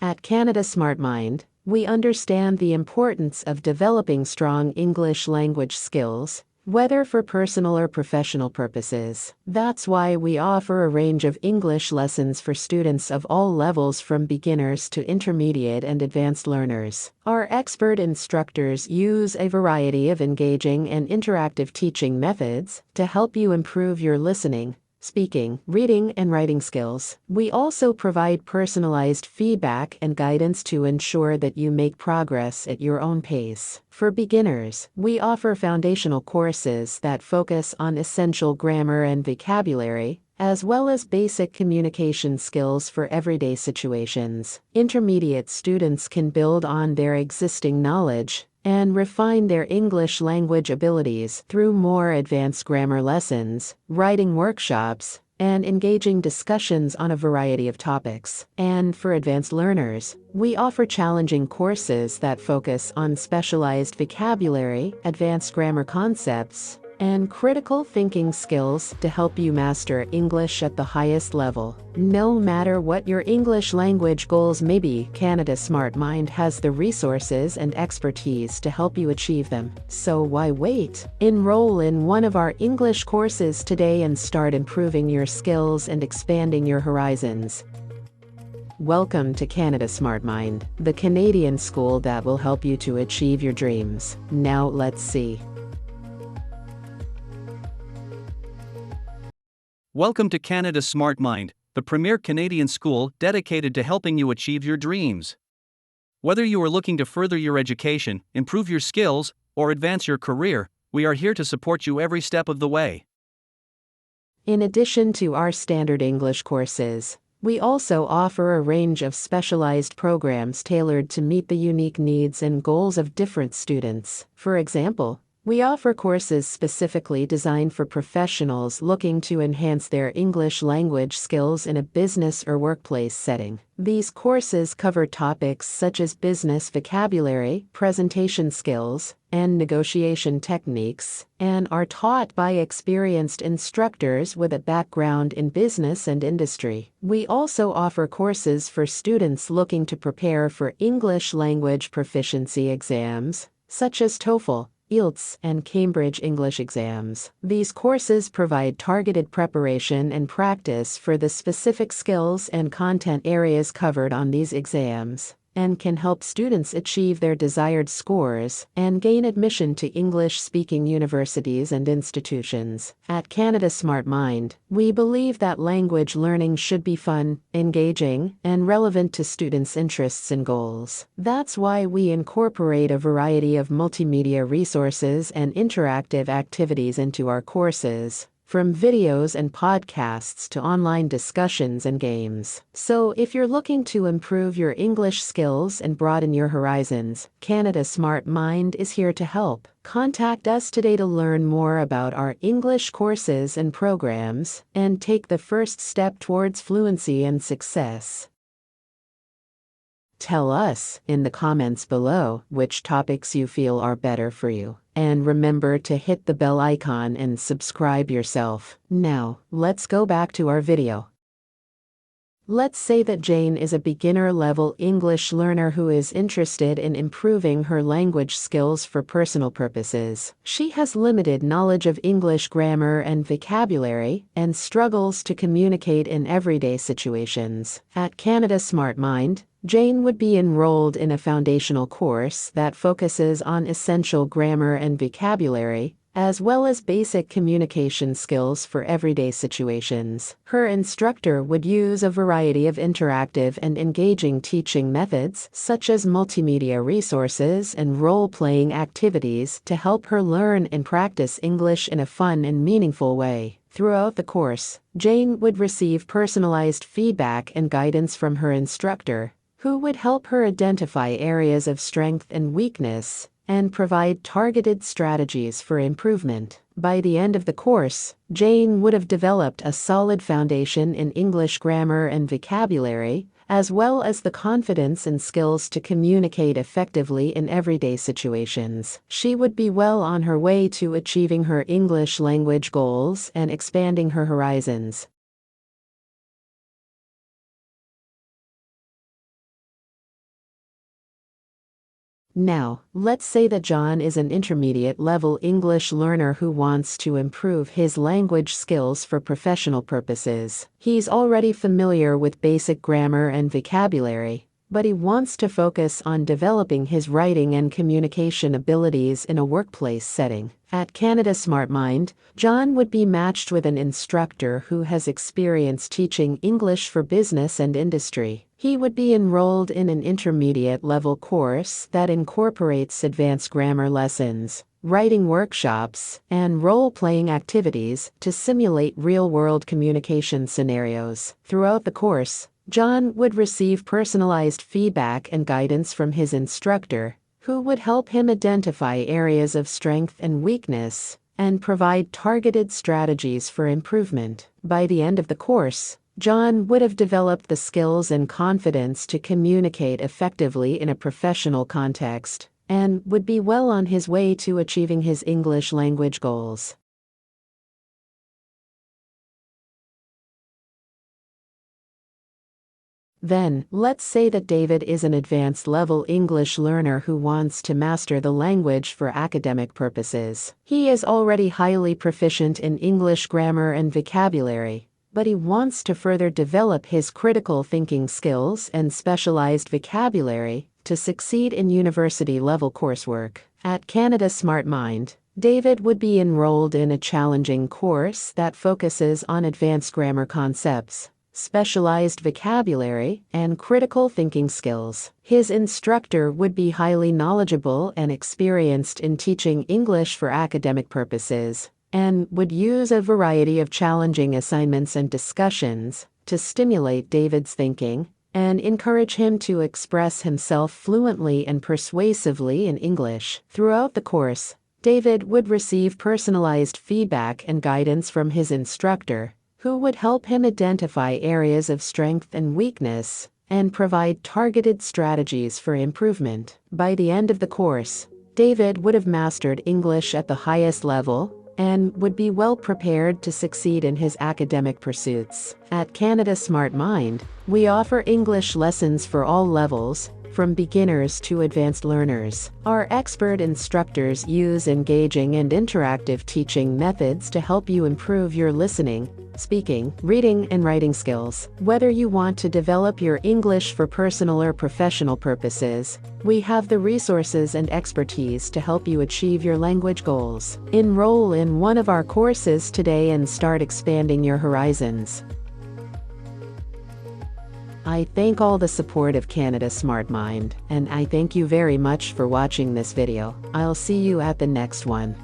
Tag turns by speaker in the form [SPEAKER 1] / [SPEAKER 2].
[SPEAKER 1] At Canada Smart Mind, we understand the importance of developing strong English language skills, whether for personal or professional purposes. That's why we offer a range of English lessons for students of all levels, from beginners to intermediate and advanced learners. Our expert instructors use a variety of engaging and interactive teaching methods to help you improve your listening, speaking, reading, and writing skills. We also provide personalized feedback and guidance to ensure that you make progress at your own pace. For beginners, we offer foundational courses that focus on essential grammar and vocabulary, as well as basic communication skills for everyday situations. Intermediate students can build on their existing knowledge and refine their English language abilities through more advanced grammar lessons, writing workshops, and engaging discussions on a variety of topics. And for advanced learners, we offer challenging courses that focus on specialized vocabulary, advanced grammar concepts, and critical thinking skills to help you master English at the highest level. No matter what your English language goals may be, Canada Smart Mind has the resources and expertise to help you achieve them. So why wait? Enroll in one of our English courses today and start improving your skills and expanding your horizons. Welcome to Canada Smart Mind, the Canadian school that will help you to achieve your dreams. Now let's see.
[SPEAKER 2] Welcome to Canada Smart Mind, the premier Canadian school dedicated to helping you achieve your dreams. Whether you are looking to further your education, improve your skills, or advance your career, we are here to support you every step of the way.
[SPEAKER 1] In addition to our standard English courses, we also offer a range of specialized programs tailored to meet the unique needs and goals of different students. For example, we offer courses specifically designed for professionals looking to enhance their English language skills in a business or workplace setting. These courses cover topics such as business vocabulary, presentation skills, and negotiation techniques, and are taught by experienced instructors with a background in business and industry. We also offer courses for students looking to prepare for English language proficiency exams, such as TOEFL, IELTS, and Cambridge English exams. These courses provide targeted preparation and practice for the specific skills and content areas covered on these exams, and can help students achieve their desired scores and gain admission to English-speaking universities and institutions. At Canada Smart Mind, we believe that language learning should be fun, engaging, and relevant to students' interests and goals. That's why we incorporate a variety of multimedia resources and interactive activities into our courses, from videos and podcasts to online discussions and games. So if you're looking to improve your English skills and broaden your horizons, Canada Smart Mind is here to help. Contact us today to learn more about our English courses and programs, and take the first step towards fluency and success. Tell us in the comments below which topics you feel are better for you. And remember to hit the bell icon and subscribe yourself. Now, let's go back to our video. Let's say that Jane is a beginner-level English learner who is interested in improving her language skills for personal purposes. She has limited knowledge of English grammar and vocabulary, and struggles to communicate in everyday situations. At Canada Smart Mind, Jane would be enrolled in a foundational course that focuses on essential grammar and vocabulary, as well as basic communication skills for everyday situations. Her instructor would use a variety of interactive and engaging teaching methods, such as multimedia resources and role-playing activities, to help her learn and practice English in a fun and meaningful way. Throughout the course, Jane would receive personalized feedback and guidance from her instructor, who would help her identify areas of strength and weakness, and provide targeted strategies for improvement. By the end of the course, Jane would have developed a solid foundation in English grammar and vocabulary, as well as the confidence and skills to communicate effectively in everyday situations. She would be well on her way to achieving her English language goals and expanding her horizons. Now, let's say that John is an intermediate-level English learner who wants to improve his language skills for professional purposes. He's already familiar with basic grammar and vocabulary, but he wants to focus on developing his writing and communication abilities in a workplace setting. At Canada SmartMind, John would be matched with an instructor who has experience teaching English for business and industry. He would be enrolled in an intermediate-level course that incorporates advanced grammar lessons, writing workshops, and role-playing activities to simulate real-world communication scenarios. Throughout the course, John would receive personalized feedback and guidance from his instructor, who would help him identify areas of strength and weakness and provide targeted strategies for improvement. By the end of the course, John would have developed the skills and confidence to communicate effectively in a professional context and would be well on his way to achieving his English language goals. Then, let's say that David is an advanced-level English learner who wants to master the language for academic purposes. He is already highly proficient in English grammar and vocabulary, but he wants to further develop his critical thinking skills and specialized vocabulary to succeed in university-level coursework. At Canada SmartMind, David would be enrolled in a challenging course that focuses on advanced grammar concepts, specialized vocabulary, and critical thinking skills. His instructor would be highly knowledgeable and experienced in teaching English for academic purposes, and would use a variety of challenging assignments and discussions to stimulate David's thinking and encourage him to express himself fluently and persuasively in English. Throughout the course, David would receive personalized feedback and guidance from his instructor, who would help him identify areas of strength and weakness and provide targeted strategies for improvement. By the end of the course, David would have mastered English at the highest level and would be well prepared to succeed in his academic pursuits. At Canada SmartMind, we offer English lessons for all levels, from beginners to advanced learners. Our expert instructors use engaging and interactive teaching methods to help you improve your listening, speaking, reading, and writing skills. Whether you want to develop your English for personal or professional purposes, we have the resources and expertise to help you achieve your language goals. Enroll in one of our courses today and start expanding your horizons. I thank all the support of Canada SmartMind, and I thank you very much for watching this video. I'll see you at the next one.